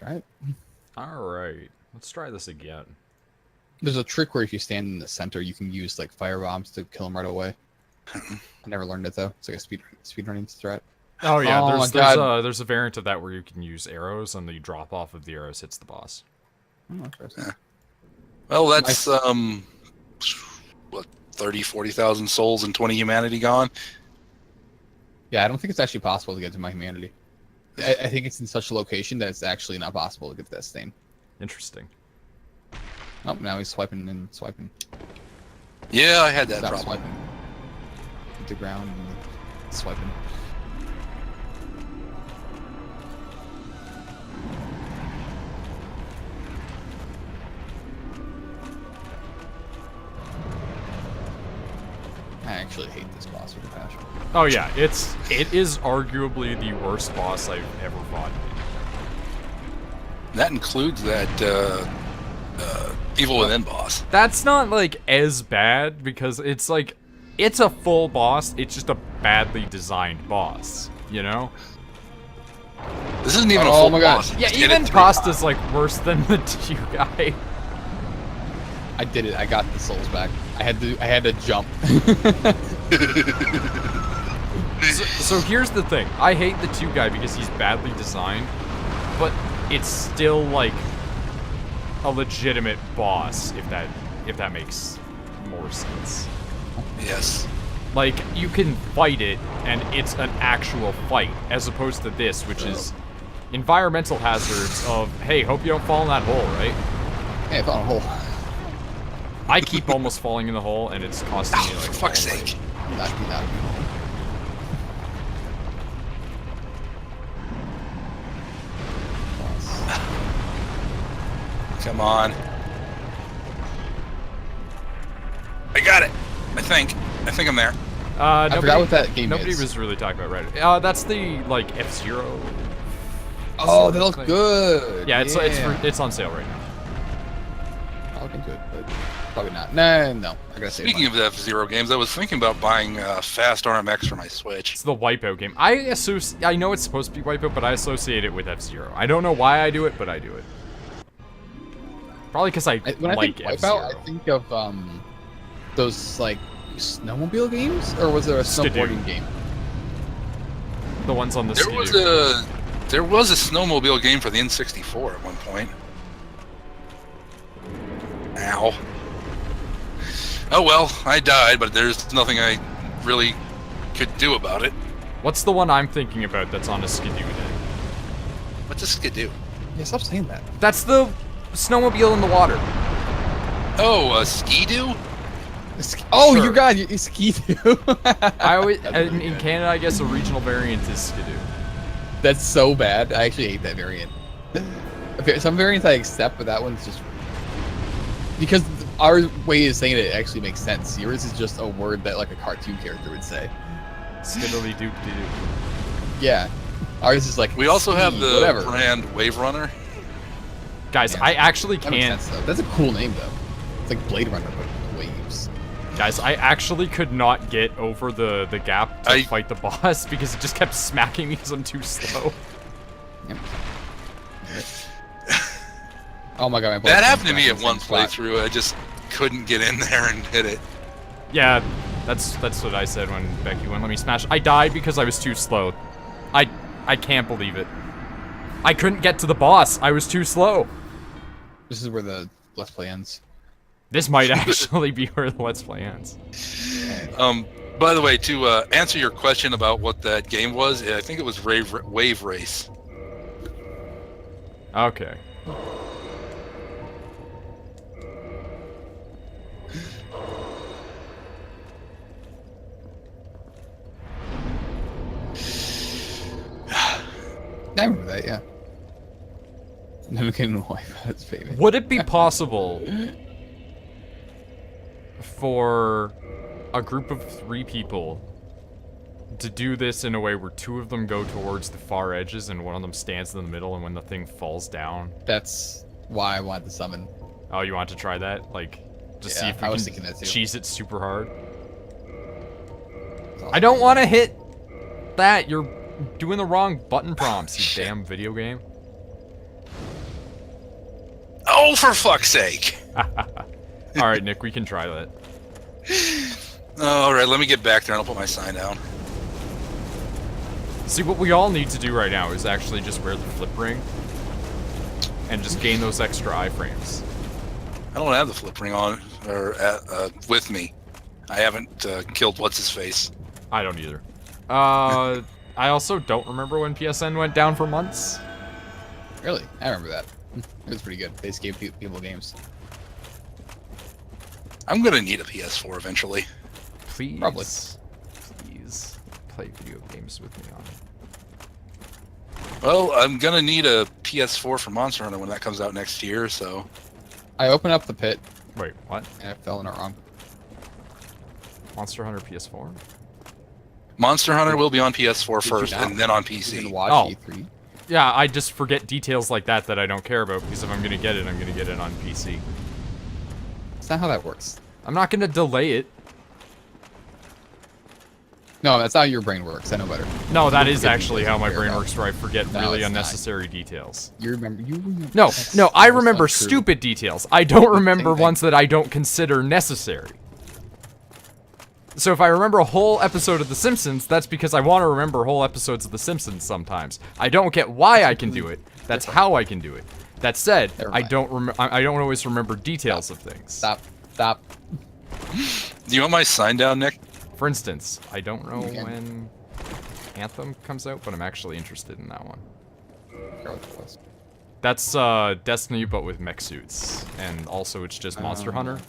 Try it. Alright, let's try this again. There's a trick where if you stand in the center, you can use like fire bombs to kill them right away. I never learned it though. It's like a speedrunning strat. Oh yeah, Oh there's a variant of that where you can use arrows and the drop off of the arrows hits the boss. Oh, interesting. Well, that's what 30,000-40,000 souls and 20 humanity gone. Yeah, I don't think it's actually possible to get to my humanity. I think it's in such a location that it's actually not possible to get to that stain. Interesting. Oh, now he's swiping and swiping. Yeah, I had that Stop problem. swiping. Hit the ground and swiping. I actually hate this boss with a passion. Oh yeah, it is arguably the worst boss I've ever fought. That includes that Evil Within boss. That's not like as bad because it's like it's a full boss, it's just a badly designed boss, you know? This isn't even a full my God. boss. Yeah, Just hit even it 3 Pasta's times. like worse than the two guy. I did it. I got the souls back. I had to jump. So here's the thing. I hate the two guy because he's badly designed, but it's still like a legitimate boss if that makes more sense. Yes. Like you can fight it and it's an actual fight as opposed to this which is environmental hazards of hey, hope you don't fall in that hole, right? Hey, I found a hole. I keep almost falling in the hole and it's costing me like For fuck's sake. Not be that. Come on. I got it. I think I'm there. I forgot what that game nobody is. was really talking about right. That's the like F-Zero. Oh, that looks good. Yeah, it's on sale right now. I'll look into it, but probably not. No, I gotta save Speaking money. of F-Zero games, I was thinking about buying Fast RMX for my Switch. It's the Wipeout game. I know it's supposed to be Wipeout, but I associate it with F-Zero. I don't know why I do it, but I do it. Probably because When I like think F-Zero. Wipeout, I think of those like snowmobile games, or was there a Skidoo. snowboarding game? The ones on the There was a snowmobile game for the N64 at one point. Ow. Oh well, I died, but there's nothing I really could do about it. What's the one I'm thinking about that's on a Skidoo then? What's a skidoo? Yeah, stop saying that. That's the snowmobile in the water. Oh, a skidoo? Oh, Sure. you got you ski too. I always in Canada, I guess a regional variant is Skidoo. That's so bad. I actually hate that variant. Okay, some variants I accept, but that one's just because our way of saying it actually makes sense. Yours is just a word that like a cartoon character would say. Skiddly doop doo. Yeah, ours is like We also have ski, the whatever. brand Wave Runner. Guys, Yeah. I actually That makes can't. sense, though. That's a cool name though. It's like Blade Runner but with waves. Guys, I actually could not get over the gap to I- fight the boss because it just kept smacking me because I'm too slow. Yep. Oh my god, my That happened to me in at the one same spot. playthrough. I just couldn't get in there and hit it. Yeah, that's what I said when Becky wouldn't let me smash. I died because I was too slow. I can't believe it. I couldn't get to the boss. I was too slow. This is where the Let's Play ends. This might actually be where the Let's Play ends. By the way, to answer your question about what that game was, I think it was Wave Race. Okay. I remember that, yeah. Never getting a wife, that's baby. Would it be possible for a group of 3 people to do this in a way where 2 of them go towards the far edges and one of them stands in the middle, and when the thing falls down? That's why I wanted to summon. Oh, you want to try that? Like, just see Yeah, if we I was can thinking that too. cheese it super hard? I don't want to hit that. You're doing the wrong button prompts, you damn video game. Oh, for fuck's sake! All right, Nick, we can try that. All right, let me get back there and I'll put my sign down. See, what we all need to do right now is actually just wear the flip ring and just gain those extra iframes. I don't have the flip ring on or with me. I haven't killed what's his face. I don't either. I also don't remember when PSN went down for months. Really? I remember that. It was pretty good. They just gave people games. I'm gonna need a PS4 eventually. Please. Probably. Please play video games with me on it. Well, I'm gonna need a PS4 for Monster Hunter when that comes out next year, so... I opened up the pit, Wait, what? and I fell in it wrong. Monster Hunter PS4? Monster Hunter will be on PS4 Did you first, not? and then on You PC. can watch Oh. E3. Yeah, I just forget details like that I don't care about, because if I'm gonna get it, I'm gonna get it on PC. That's not how that works. I'm not gonna delay it. No, that's not how your brain works. I know better. No, that You is forget actually details how my you care brain about. works, where I forget No, really it's not. unnecessary details. You remember. No, That's- no, I that's remember untrue. stupid details. I don't remember thing. ones that I don't consider necessary. So if I remember a whole episode of The Simpsons, that's because I want to remember whole episodes of The Simpsons sometimes. I don't get why I can do it. That's how I can do it. That said, Never I mind. don't always remember details of things. Stop. Stop. Do you want my sign down, Nick? For instance, I don't know You can. when Anthem comes out, but I'm actually interested in that one. Forgot what that was. That's Destiny, but with mech suits, and also it's just Monster Hunter.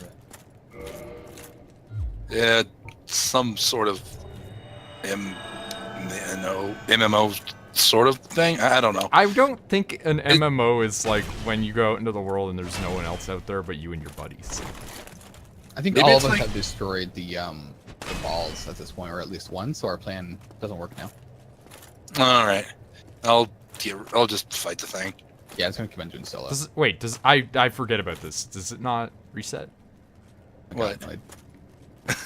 Yeah, some sort of MMO sort of thing. I don't know. I don't think an MMO is like when you go out into the world and there's no one else out there but you and your buddies. I think Maybe all it's of us like- have destroyed the balls at this point, or at least one. So our plan doesn't work now. All right, I'll just fight the thing. Yeah, it's gonna keep on doing solo. I forget about this. Does it not reset I What? got Noid.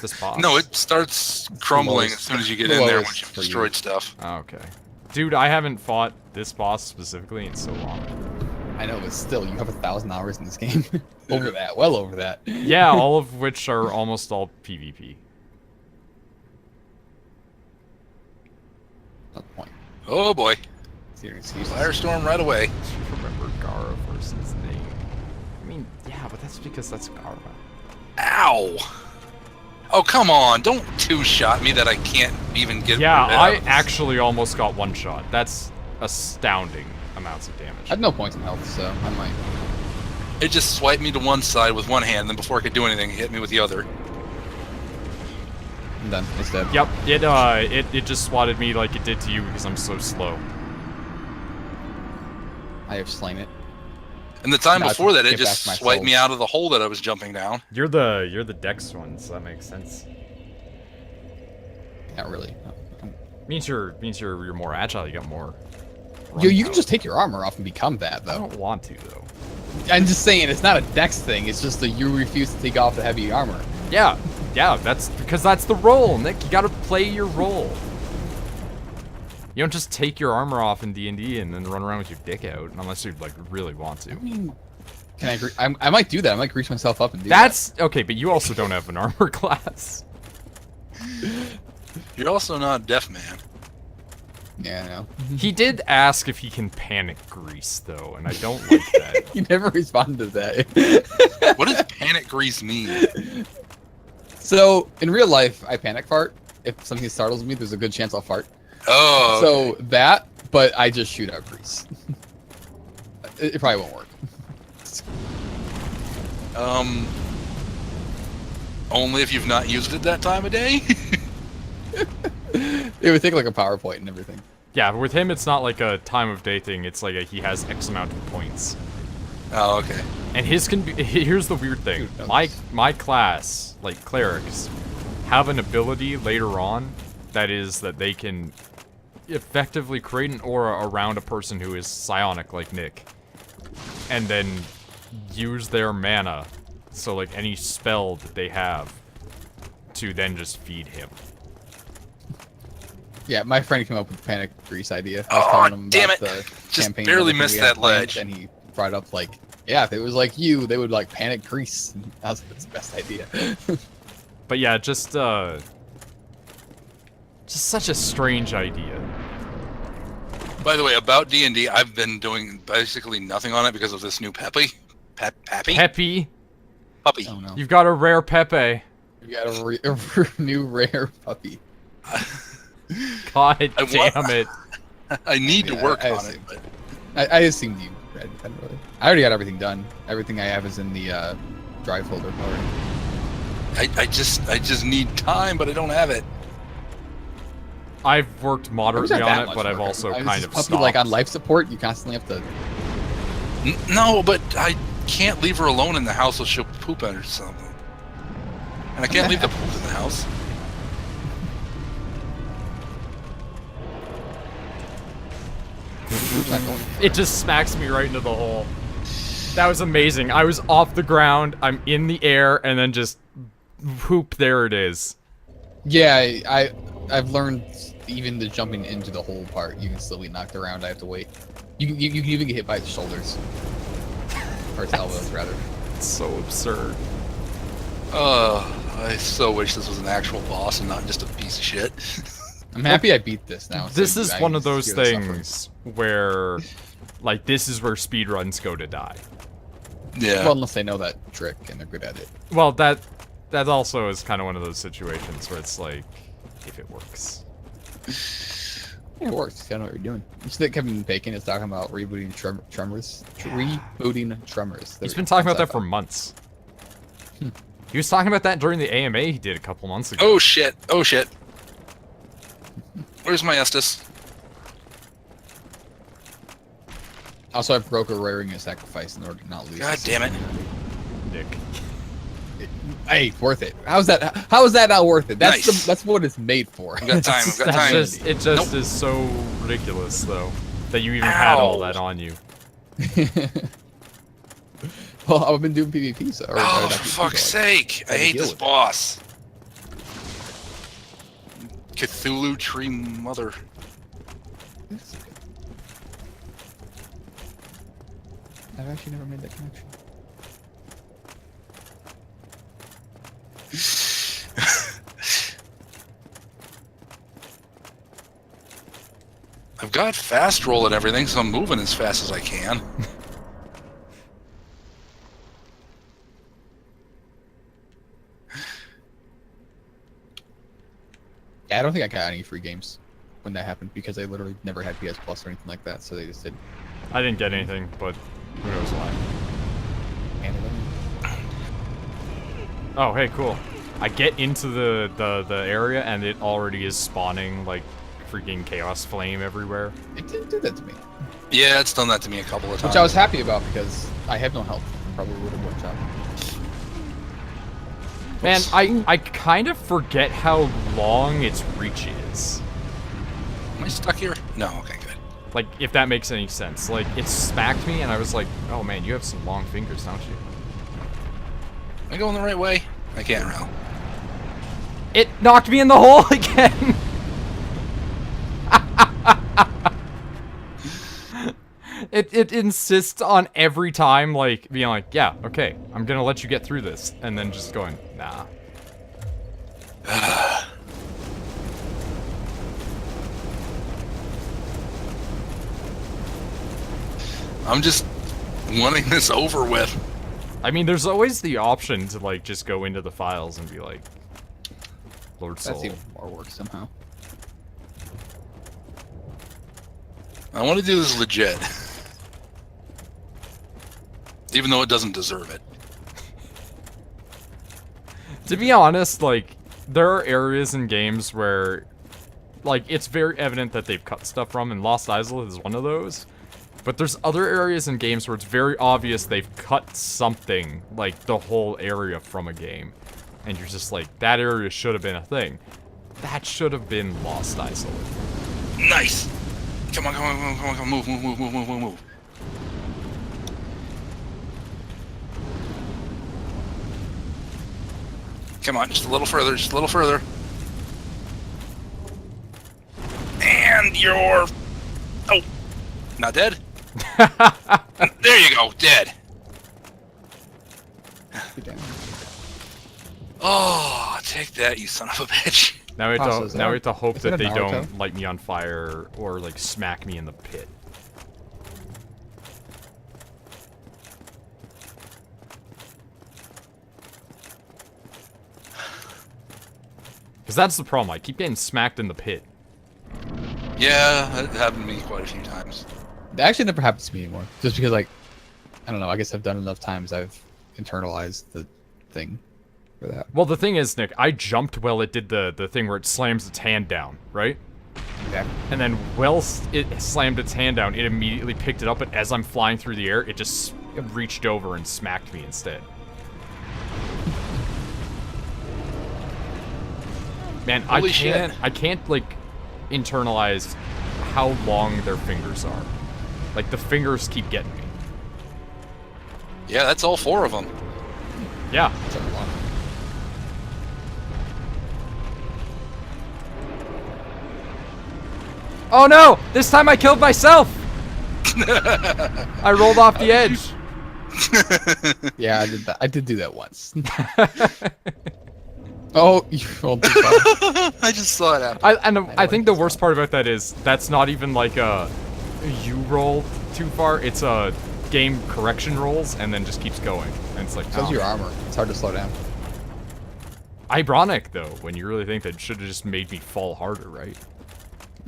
this boss? No, it starts crumbling as soon as you get in there once you've for you. destroyed stuff. Oh, okay. Dude, I haven't fought this boss specifically in so long. I know, but still, you have 1,000 hours in this game. Over that, well over that. Yeah, all of which are almost all PvP. Not the point. Oh boy, It's your excuse. firestorm right away. Remember Gara versus name. I mean, yeah, but that's because that's Gara. Ow! Oh come on! Don't two-shot me that I can't even get. Yeah, rid of. I actually almost got one shot. That's astounding amounts of I damage. have no points in health, so I might. It just swiped me to one side with one hand, then before I could do anything, it hit me with the other. I'm done. It's dead. Yep, it just swatted me like it did to you because I'm so slow. I have slain it. And the time Now I before that, can it get just back my swiped me souls. out of the hole that I was jumping down. You're the Dex one, so that makes sense. Not really. Means you're more agile. You got more. Yo, you run can power. just take your armor off and become that, I though. don't want to though. I'm just saying, it's not a dex thing. It's just that you refuse to take off the heavy armor. Yeah, that's because that's the role, Nick. You gotta play your role. You don't just take your armor off in D&D and then run around with your dick out, unless you like really want to. I mean, can I agree? I might do that. I might grease myself up and do That's okay, but you also don't have an armor class. You're also not a deaf man. that. Yeah, I know. He did ask if he can panic grease though, and I don't like that. You never responded to that. What does panic grease mean? So, in real life, I panic fart. If something startles me, there's a good chance I'll fart. Oh, So, that, but I just shoot out grease. It probably won't work. only if you've not used it that time of day. It would take like a PowerPoint and everything. Yeah, but with him it's not like a time of day thing, it's like he has X amount of points. Oh, okay. And his can be, here's the weird thing. Dude, My class, like clerics, have an ability later on that is that they can effectively create an aura around a person who is psionic like Nick. And then use their mana, so like any spell that they have, to then just feed him. Yeah, my friend came up with the panic grease idea. I was Oh, telling him damn about it. the Just campaign barely and everything missed we had that planned, ledge. And he brought up like Yeah, if it was like you, they would like panic Greece. That's the best idea. But yeah, just such a strange idea. By the way, about D&D, I've been doing basically nothing on it because of this new Peppy. Pappy? Peppy, Puppy. Oh no. you've got a rare Pepe. You got a new rare puppy. God I damn it. I need to work I on assume. it, but I assumed you read it, really. I already got everything done. Everything I have is in the drive folder already. I just need time, but I don't have it. I've worked moderately on it, but I've also kind of puppy stopped. like on life support. You constantly have to. No, but I can't leave her alone in the house or she'll poop or something. And I can't leave the poop in the house. It just smacks me right into the hole. That was amazing. I was off the ground, I'm in the air, and then just whoop, there it is. Yeah, I've learned even the jumping into the hole part, you can still be knocked around. I have to wait. You can even get hit by the shoulders. Or its elbows, rather. It's so absurd. I so wish this was an actual boss and not just a piece of shit. I'm happy I beat this now. This so is I one can of those hear the suffering. things where, like, this is where speedruns go to die. Yeah. Well, unless they know that trick and they're good at it. Well, that also is kind of one of those situations where it's like, if it works. Yeah, it works. You know what you're doing. You see that Kevin Bacon is talking about rebooting Tremors? Rebooting Tremors. He's been talking about that for months. He was talking about that during the AMA he did a couple months ago. Oh shit. Oh shit. Where's my Estus? Also, I broke a raring a sacrifice in order to not lose. God this. damn it. Nick. Hey, worth it. How is that not worth it? That's Nice. that's what it's made for. I've got time. I've got That's time. just, it just is so ridiculous, though, that you even had all that on you. Well, I've been doing PvP, so. Oh, for fuck's sake. I hate this boss. Cthulhu tree mother. I've actually never made that connection. I've got fast roll and everything, so I'm moving as fast as I can. Yeah, I don't think I got any free games when that happened because I literally never had PS Plus or anything like that, so they just didn't I didn't get anything, but who knows why. handle them. Oh, hey, cool. I get into the area and it already is spawning, like, freaking chaos flame everywhere. It didn't do that to me, Yeah, it's done that to me a couple of times. which I was happy about because I have no health. Probably would have worked out. Man, I kind of forget how long its reach is. Am I stuck here? No, okay, good. Like, if that makes any sense. Like, it smacked me and I was like, oh man, you have some long fingers, don't you? Am I going the right way? I can't now. It knocked me in the hole again! It insists on every time, like, being like, yeah, okay, I'm gonna let you get through this. And then just going, nah. I'm just wanting this over with. I mean, there's always the option to, like, just go into the files and be like, Lord Soul. That's even more work somehow. I want to do this legit. Even though it doesn't deserve it. To be honest, like, there are areas in games where, like, it's very evident that they've cut stuff from, and Lost Isle is one of those. But there's other areas in games where it's very obvious they've cut something, like, the whole area from a game. And you're just like, that area should have been a thing. That should have been Lost Isle. Nice! Come on, come on, come on, come on, come on. Move, move, move, move, move, move, move. Come on, just a little further, just a little further. And you're... Oh! Not dead? There you go, dead. Oh, take that, you son of a bitch. Now we have to, now we have to hope Is that that a they Naruto? don't light me on fire or like smack me in the pit. Because that's the problem. I keep getting smacked in the pit. Yeah, it happened to me quite a few times. That actually never happens to me anymore. Just because, like, I don't know. I guess I've done enough times. I've internalized the thing for that. Well, the thing is, Nick, I jumped while it did the thing where it slams its hand down, right? Okay. And then whilst it slammed its hand down, it immediately picked it up, but as I'm flying through the air, it just reached over and smacked me instead. Man, Holy shit. I can't, like, internalize how long their fingers are. Like, the fingers keep getting me. Yeah, that's all 4 of them. Yeah. That's a lot. Oh no! This time I killed myself! I rolled off the edge. Yeah, I did that. I did do that once. Oh, you rolled too far. I just saw it happen. I think the worst part about that is that's not even like a you rolled too far. It's a game correction rolls and then just keeps going. And it's like, So's oh. your armor. It's hard to slow down. Ironic though, when you really think that should have just made me fall harder, right?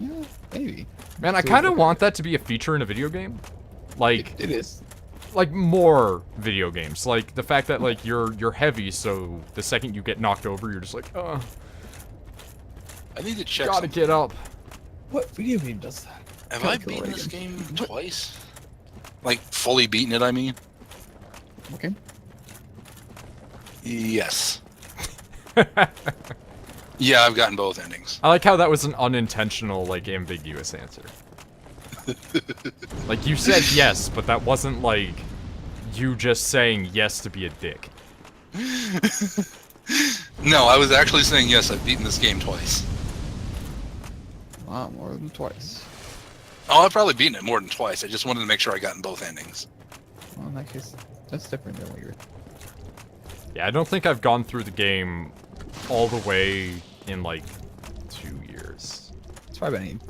Yeah, maybe. Man, I So kind of okay. want that to be a feature in a video game. Like, It is. like more video games. Like the fact that like you're heavy, so the second you get knocked over, you're just like, I need to check gotta something. get up. What video game does that? Have Gotta I kill beaten this Reagan. game twice? Like, fully beaten it, I mean? Okay. Yes. Yeah, I've gotten both endings. I like how that was an unintentional, like, ambiguous answer. Like, you said yes, but that wasn't, like, you just saying yes to be a dick. No, I was actually saying yes, I've beaten this game twice. Wow, more than twice. Oh, I've probably beaten it more than twice. I just wanted to make sure I gotten both endings. Well, in that case, that's different than what you're... Yeah, I don't think I've gone through the game all the way in, like, 2 years. It's probably been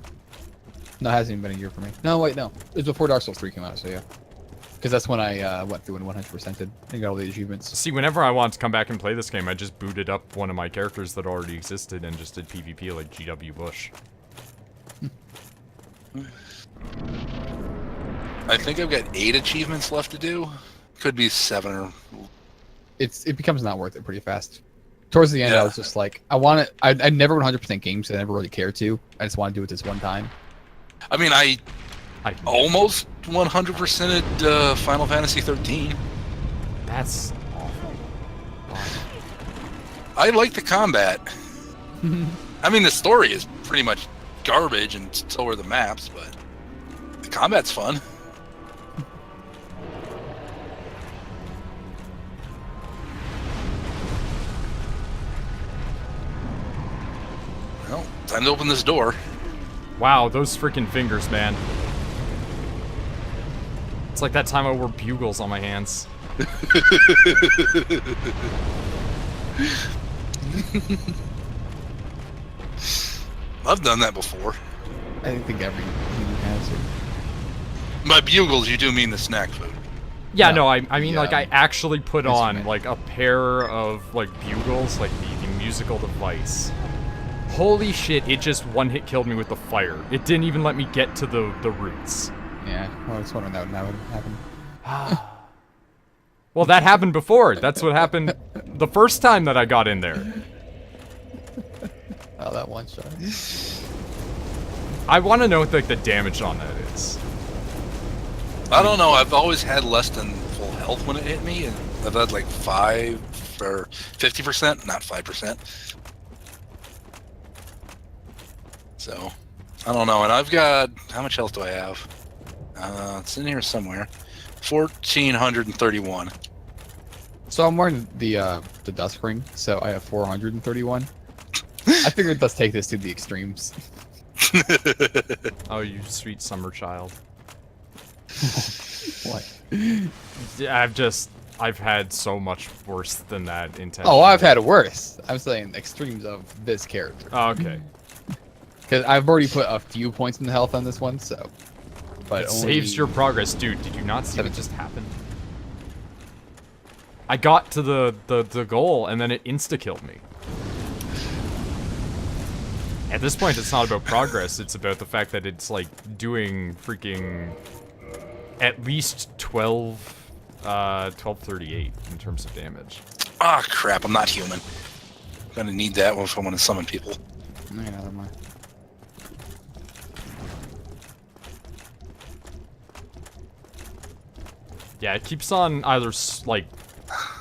No, it hasn't even been a year for me. No, wait, no. It was before Dark Souls 3 came out, so yeah. Because that's when I went through and 100%ed and got all the achievements. See, whenever I want to come back and play this game, I just booted up one of my characters that already existed and just did PvP like GW Bush. I think I've got 8 achievements left to do. Could be 7 or... It becomes not worth it pretty fast. Towards the end, I Yeah. was just like, I never 100% games, so I never really cared to. I just want to do it this one time. I mean, I I, almost 100%ed Final Fantasy 13. that's awful. I like the combat. I mean, the story is pretty much garbage, and so are the maps, but the combat's fun. Well, time to open this door. Wow, those freaking fingers, man. It's like that time I wore bugles on my hands. I've done that before. I think every human has it. By bugles, you do mean the snack food. Yeah, No, no, I mean, like, I actually put on, instrument. like, a pair of, like, bugles, like, the musical device. Holy shit, it just one-hit killed me with the fire. It didn't even let me get to the roots. Yeah, well, I was wondering that would happen. Well, that happened before. That's what happened the first time that I got in there. Oh, that one shot. I want to know what, like, the damage on that is. I don't know. I've always had less than full health when it hit me, and I've had like 5 or 50%, not 5%. So, I don't know. And I've got, how much health do I have? It's in here somewhere. 1,431. So I'm wearing the dusk ring, so I have 431. I figured let's take this to the extremes. Oh, you sweet summer child. What? Yeah, I've just... I've had so much worse than that intention. Oh, I've had it worse. I'm saying extremes of this character. Oh, okay. Because I've already put a few points in the health on this one, so. But It only saves your progress, dude. Did you not see what 17. just happened? I got to the goal and then it insta-killed me. At this point, it's not about progress. It's about the fact that it's like doing freaking at least 1238 in terms of damage. Ah, crap, I'm not human. I'm gonna need that one if I want to summon people. Yeah, never mind. Yeah, it keeps on either like,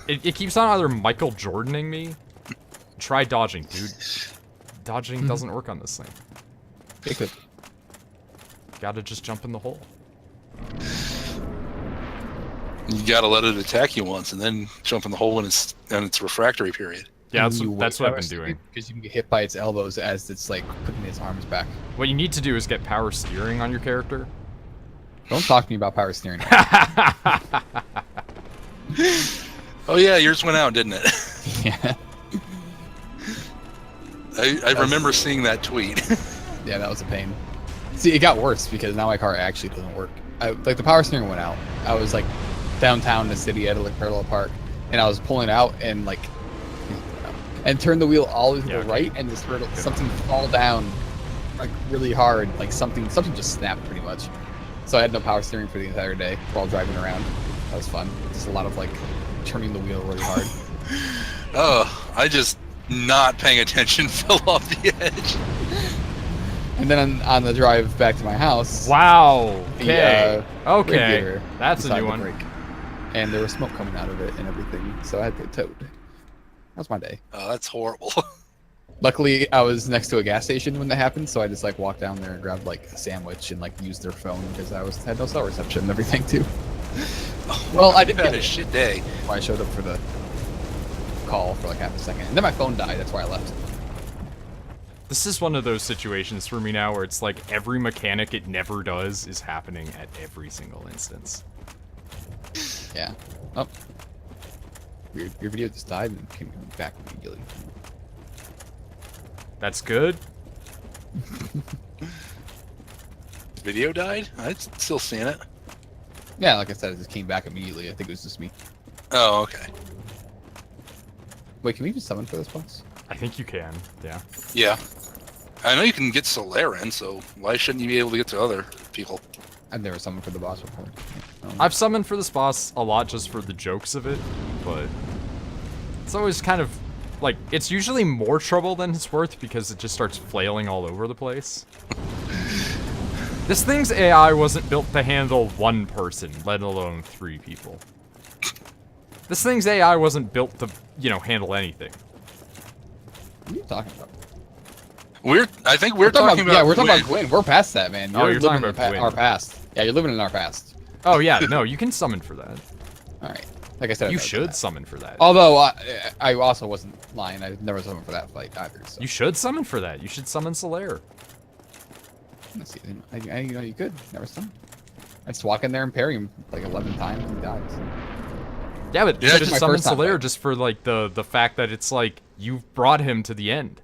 it keeps on either Michael Jordaning me. Try dodging, dude. Dodging doesn't work on this thing. It could. Gotta just jump in the hole. You gotta let it attack you once, and then jump in the hole when it's refractory period. Yeah, You that's wait what I've been for it, doing. Because you can get hit by its elbows as it's like putting its arms back. What you need to do is get power steering on your character. Don't talk to me about power steering. Oh yeah, yours went out, didn't it? Yeah. I remember seeing that tweet. Yeah, that was a pain. See, it got worse because now my car actually doesn't work. Like the power steering went out. I was like downtown in the city at a like parallel park, and I was pulling out and like, and turned the wheel all the way to the right, and just heard something fall down, like really hard. Like something just snapped pretty much. So I had no power steering for the entire day while driving around. That was fun. Just a lot of like turning the wheel really hard. Oh, I just not paying attention fell off the edge. And then on the drive back to my house, Wow. the, Okay. radiator That's a decided new to one. break. And there was smoke coming out of it and everything, so I had to get towed. That was my day. Oh, that's horrible. Luckily, I was next to a gas station when that happened, so I just like walked down there and grabbed like a sandwich and like used their phone because I had no cell reception and everything too. Well, I did had get a it. shit day. I showed up for the call for like half a second, and then my phone died. That's why I left. This is one of those situations for me now where it's like every mechanic it never does is happening at every single instance. Yeah. Oh. Your video just died and came back immediately. That's good. Video died? I'm still seeing it. Yeah, like I said, it just came back immediately. I think it was just me. Oh, okay. Wait, can we even summon for this boss? I think you can, yeah. Yeah. I know you can get Solaire in, so why shouldn't you be able to get to other people? I've never summoned for the boss before. I've summoned for this boss a lot just for the jokes of it, but it's always kind of like, it's usually more trouble than it's worth because it just starts flailing all over the place. This thing's AI wasn't built to handle one person, let alone 3 people. This thing's AI wasn't built to, you know, handle anything. What are you talking about? I think we're talking about yeah, we're talking Gwyn. about Gwyn. We're past that, man. Oh, you're living talking in about Gwyn. our past. Yeah, you're living in our past. Oh yeah, no, you can summon for that. All right. Like I said, I've You never done should that. summon for that. Although I also wasn't lying. I never summoned for that fight either. So. You should summon for that. You should summon Solaire. Let's see. I you know you could never summon. I just walk in there and parry him like 11 times and he dies. Yeah, but Yeah, you just should my summon first time Solaire fight. just for like the fact that it's like you've brought him to the end.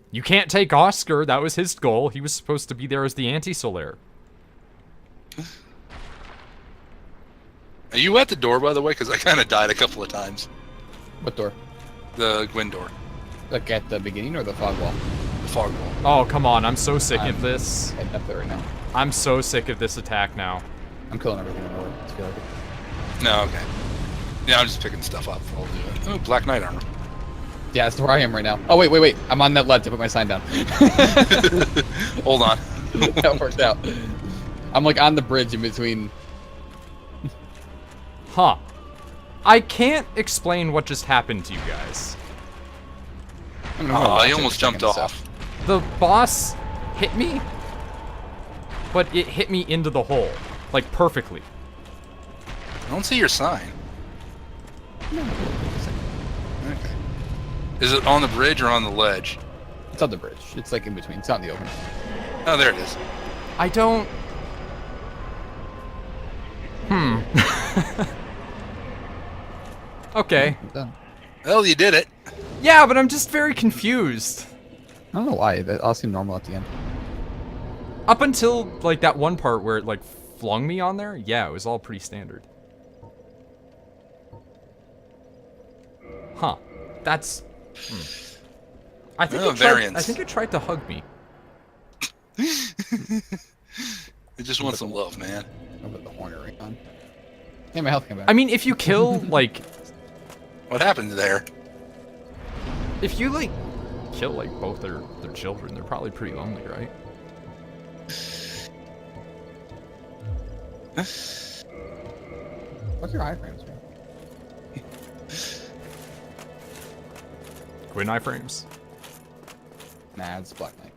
You can't take Oscar. That was his goal. He was supposed to be there as the anti-Solaire. Are you at the door, by the way? Because I kind of died a couple of times. What door? The Gwyn door. Like at the beginning or the fog wall? The fog wall. Oh, come on. I'm so sick of this. Heading up there right now. I'm so sick of this attack now. I'm killing everything in the world. I feel like it. No, okay. Yeah, I'm just picking stuff up. I'll do it. Oh, Black Knight armor. Yeah, that's where I am right now. Oh, wait. I'm on that lead to put my sign down. Hold on. That worked out. I'm like on the bridge in between. Huh. I can't explain what just happened to you guys. I'm Oh, watch I it almost for a second, jumped so. off. The boss hit me, but it hit me into the hole. Like, perfectly. I don't see your sign. Okay. Is it on the bridge or on the ledge? It's on the bridge. It's like in between. It's not in the open. Oh, there it is. I don't... Okay. I'm done. Well, you did it. Yeah, but I'm just very confused. I don't know why. That all seemed normal at the end. Up until, like, that one part where it, like, flung me on there, yeah, it was all pretty standard. Huh. That's... I think I think it tried to hug me. It just wants some love, man. I'll put the hornet ring on. Yeah, my health came back. I mean, if you kill, like... What happened there? If you, like, kill, like, both their children, they're probably pretty lonely, right? What's your iframes, man? Quinn iframes? Nah, it's Black Knight.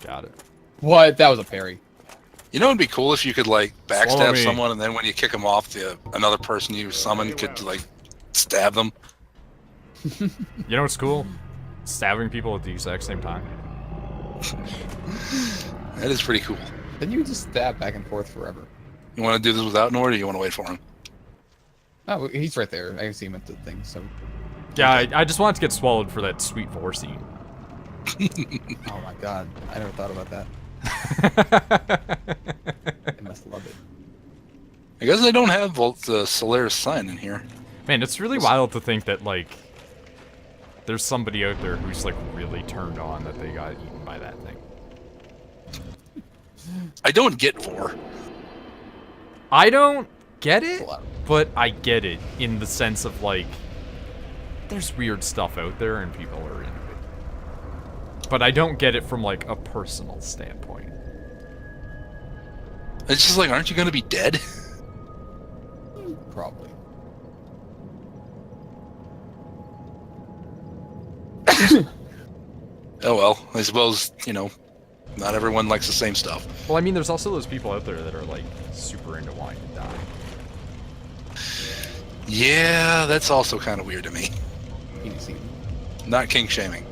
Got it. What? That was a parry. You know, it'd be cool if you could like Swallow backstab me. someone, and then when you kick them off, another person you summon could like stab them. You know what's cool? Stabbing people at the exact same time. That is pretty cool. Then you just stab back and forth forever. You want to do this without Noid, or you want to wait for him? Oh, he's right there. I can see him at the thing. So. Yeah, I just wanted to get swallowed for that Sweet 4 scene. Oh my god, I never thought about that. I must love it. I guess I don't have the Solaris sign in here. Man, it's really wild to think that, like, there's somebody out there who's, like, really turned on that they got eaten by that thing. I don't get Vor. I don't get It's it, a lot. but I get it in the sense of, like, there's weird stuff out there and people are into it. But I don't get it from, like, a personal standpoint. It's just like, aren't you going to be dead? Probably. Oh well, I suppose, you know, not everyone likes the same stuff. Well, I mean, there's also those people out there that are, like, super into wanting to die. Yeah, that's also kind of weird to me. Easy. Not kink shaming.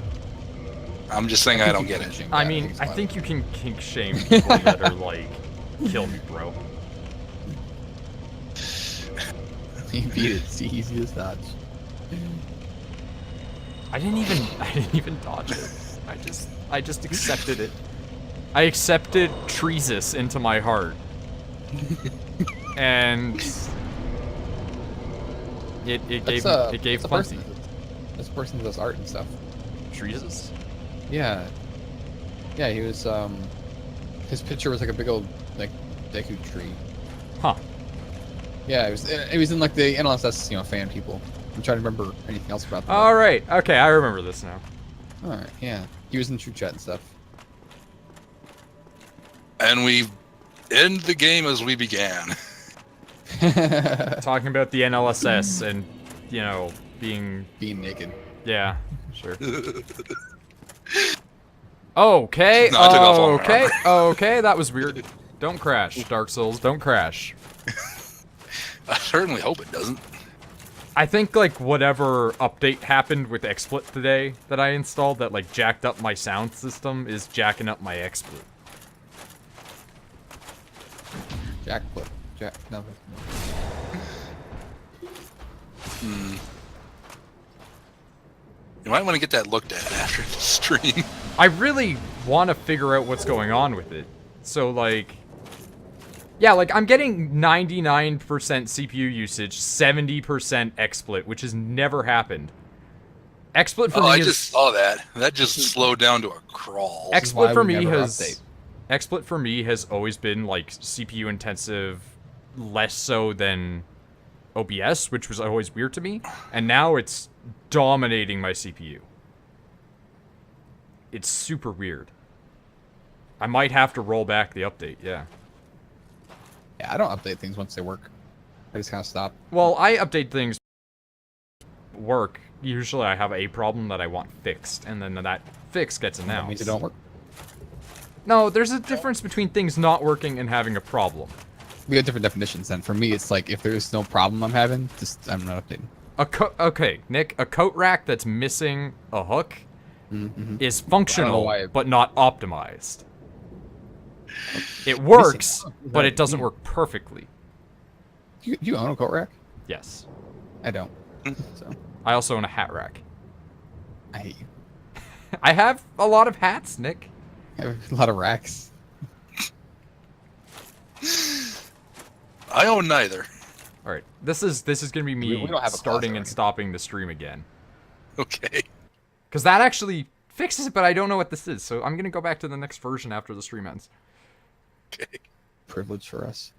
I'm just saying I don't get it. I mean, I think you can kink shame people that are like, kill me, bro. You beat it. It's the easiest dodge. I didn't even dodge it. I just accepted it. I accepted Treasus into my heart. And it gave plenty. This person does art and stuff. Treasus? Yeah. Yeah, he was, his picture was like a big old, like, Deku tree. Huh. Yeah, it was in, like, the NLSS, you know, fan people. I'm trying to remember anything else about that. Alright, okay, I remember this now. Alright, yeah. He was in True Chat and stuff. And we end the game as we began. Talking about the NLSS and, you know, being naked. Yeah, sure. Okay, No, I took off all my okay, armor. okay, that was weird. Don't crash, Dark Souls, don't crash. I certainly hope it doesn't. I think, like, whatever update happened with XSplit today that I installed that, like, jacked up my sound system is jacking up my XSplit. No. You might want to get that looked at after the stream. I really want to figure out what's going on with it. So, like... Yeah, like, I'm getting 99% CPU usage, 70% XSplit, which has never happened. XSplit for me I is... just saw that. That just slowed down to a crawl. XSplit for we me never has... update. XSplit for me has always been, like, CPU intensive, less so than OBS, which was always weird to me. And now it's dominating my CPU. It's super weird. I might have to roll back the update, yeah. Yeah, I don't update things once they work. I just kind of stop. Well, I update things work. Usually I have a problem that I want fixed, and then that fix gets That announced. means it don't work. No, there's a difference between things not working and having a problem. We have different definitions then. For me, it's like, if there's no problem I'm having, I'm not updating. Okay, Nick, a coat rack that's missing a hook is I don't know functional, why but not optimized. It works, Missing- but it doesn't work perfectly. You own a coat rack? Yes. I don't. So I also own a hat rack. I hate you. I have a lot of hats, Nick. I have a lot of racks. I own neither. All right, this is gonna be me We don't have a starting closet, and right? stopping the stream again, Okay. because that actually fixes it, but I don't know what this is, so I'm gonna go back to the next version after the stream ends. Okay. Privilege for us.